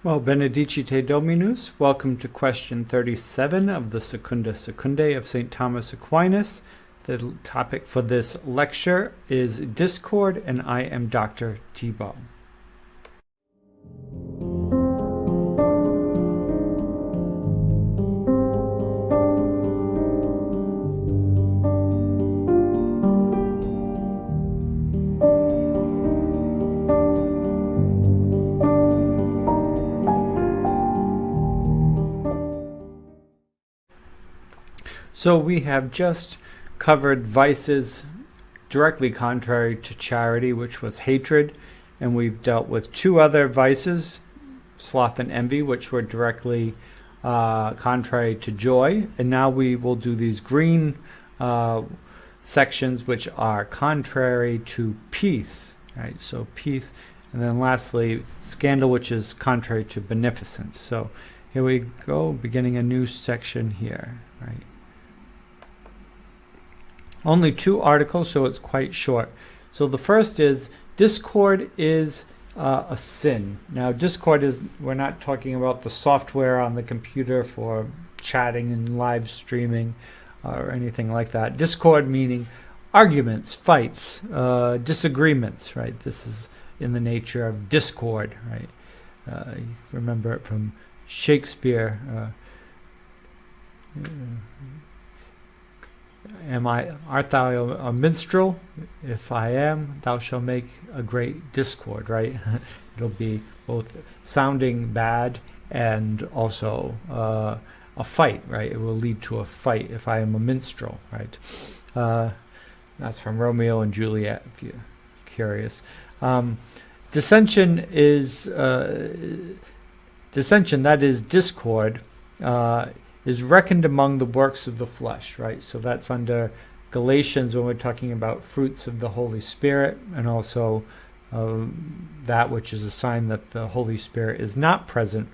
Well, Benedicite Dominus, welcome to question 37 of the Secunda Secundae of St. Thomas Aquinas. The topic for this lecture is discord, and I am Dr. Thibault. So we have just covered vices directly contrary to charity, which was hatred, and we've dealt with two other vices, sloth and envy, which were directly contrary to joy. And now we will do these green sections, which are contrary to peace. Right? So peace, and then lastly, scandal, which is contrary to beneficence. So here we go, beginning a new section here. Right? Only two articles, so it's quite short. So the first is, discord is a sin. Now, discord is, we're not talking about the software on the computer for chatting and live streaming or anything like that. Discord meaning arguments, fights, disagreements, right? This is in the nature of discord, right? You remember it from Shakespeare. Art thou a minstrel? If I am, thou shalt make a great discord, right? It'll be both sounding bad and also a fight, right? It will lead to a fight if I am a minstrel, right? That's from Romeo and Juliet, if you're curious. Dissension, that is discord, is reckoned among the works of the flesh, right? So that's under Galatians when we're talking about fruits of the Holy Spirit, and also that which is a sign that the Holy Spirit is not present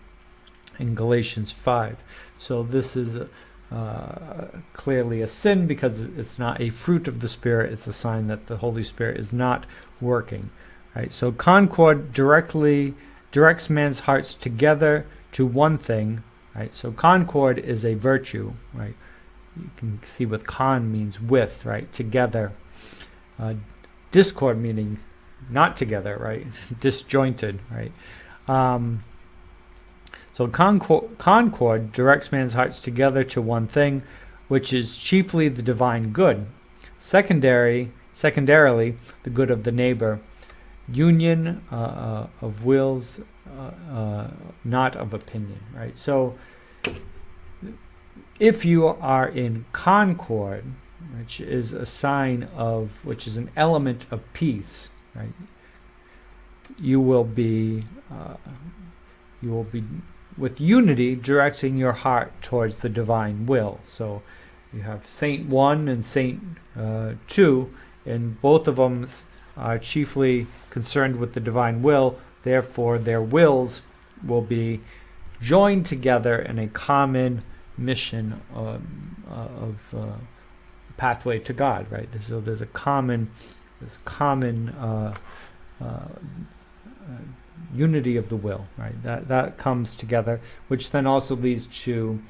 in Galatians 5. So this is clearly a sin because it's not a fruit of the Spirit. It's a sign that the Holy Spirit is not working, right? So concord directs man's hearts together to one thing. Right, so concord is a virtue, right? You can see what con means with, right? Together. Discord meaning not together, right? Disjointed, right? So concord directs man's hearts together to one thing, which is chiefly the divine good. Secondarily, the good of the neighbor. Union of wills, not of opinion, right? So if you are in concord, which is an element of peace, right? You will be with unity directing your heart towards the divine will. So you have Saint 1 and Saint 2, and both of them are chiefly concerned with the divine will. Therefore, their wills will be joined together in a common mission of pathway to God, right? So there's a common unity of the will, right? That comes together, which then also leads to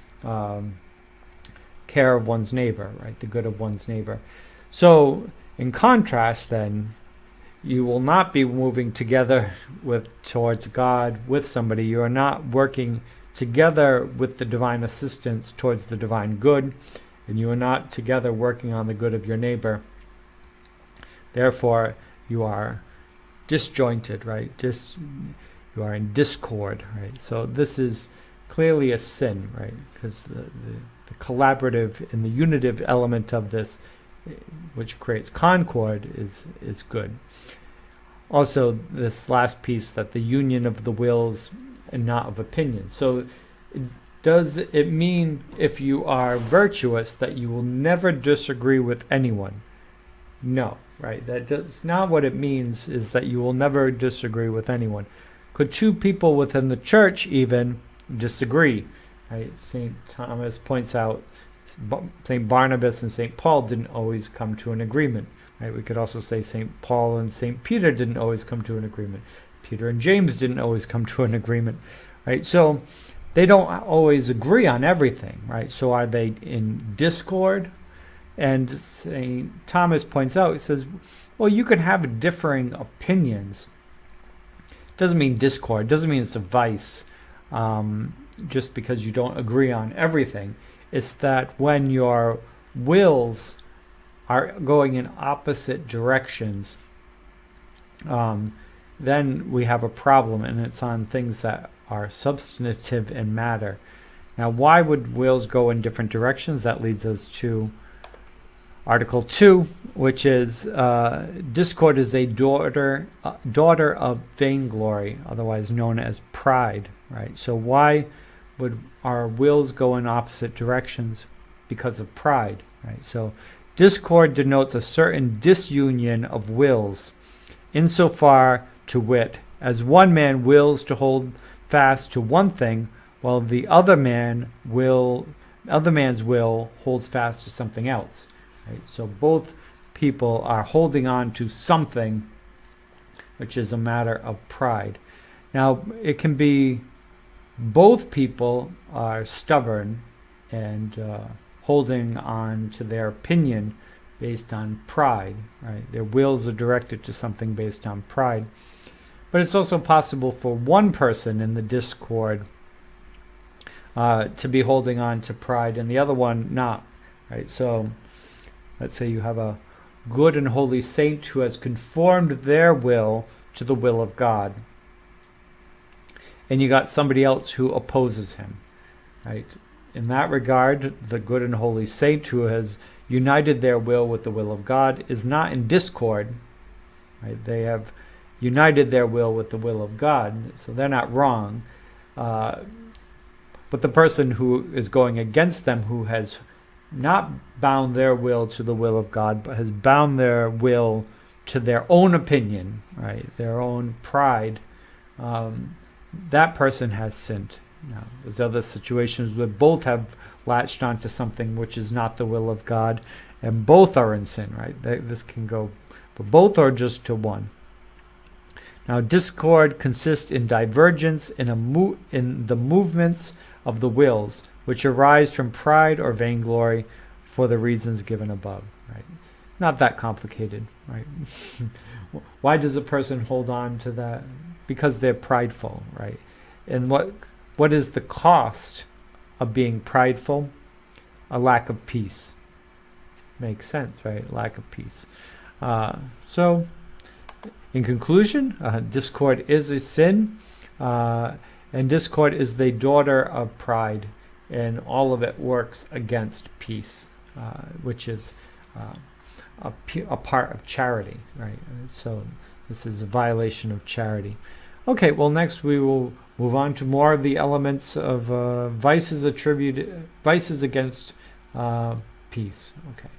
care of one's neighbor, right? The good of one's neighbor. So, in contrast, then, you will not be moving together towards God with somebody. You are not working together with the divine assistance towards the divine good, and you are not together working on the good of your neighbor. Therefore, you are disjointed, right? You are in discord, right? So this is clearly a sin, right? Because the collaborative and the unitive element of this, which creates concord, is good. Also, this last piece, that the union of the wills and not of opinion. So does it mean, if you are virtuous, that you will never disagree with anyone? No, right? That's not what it means, is that you will never disagree with anyone. Could two people within the church even disagree? Right? St. Thomas points out St. Barnabas and St. Paul didn't always come to an agreement. Right? We could also say St. Paul and St. Peter didn't always come to an agreement. Peter and James didn't always come to an agreement. right? So they don't always agree on everything, right? So are they in discord? And St. Thomas points out, he says, well, you can have differing opinions. Doesn't mean discord, doesn't mean it's a vice, just because you don't agree on everything. It's that when your wills are going in opposite directions, then we have a problem, and it's on things that are substantive in matter. Now, why would wills go in different directions? That leads us to Article 2, which is discord is a daughter of vainglory, otherwise known as pride, right? So why would our wills go in opposite directions? Because of pride, right? So discord denotes a certain disunion of wills, insofar, to wit, as one man wills to hold fast to one thing, while the other man's will holds fast to something else. Right? So both people are holding on to something, which is a matter of pride. Now, it can be both people are stubborn and holding on to their opinion based on pride. Right? Their wills are directed to something based on pride. But it's also possible for one person in the discord to be holding on to pride and the other one not. Right? So let's say you have a good and holy saint who has conformed their will to the will of God. And you got somebody else who opposes him. Right? In that regard, the good and holy saint who has united their will with the will of God is not in discord. Right? They have united their will with the will of God, so they're not wrong. But the person who is going against them, who has not bound their will to the will of God, but has bound their will to their own opinion, right, their own pride, that person has sinned. Now, there's other situations where both have latched onto something which is not the will of God, and both are in sin, right? This can go for both or just to one. Now, discord consists in divergence in the movements of the wills, which arise from pride or vainglory for the reasons given above. Right? Not that complicated, right? Why does a person hold on to that? Because they're prideful, right? And what is the cost of being prideful? A lack of peace. Makes sense, right? Lack of peace. So, in conclusion, discord is a sin, and discord is the daughter of pride, and all of it works against peace, which is a part of charity, right? So this is a violation of charity. Okay, well, next we will move on to more of the elements of vices against peace. Okay.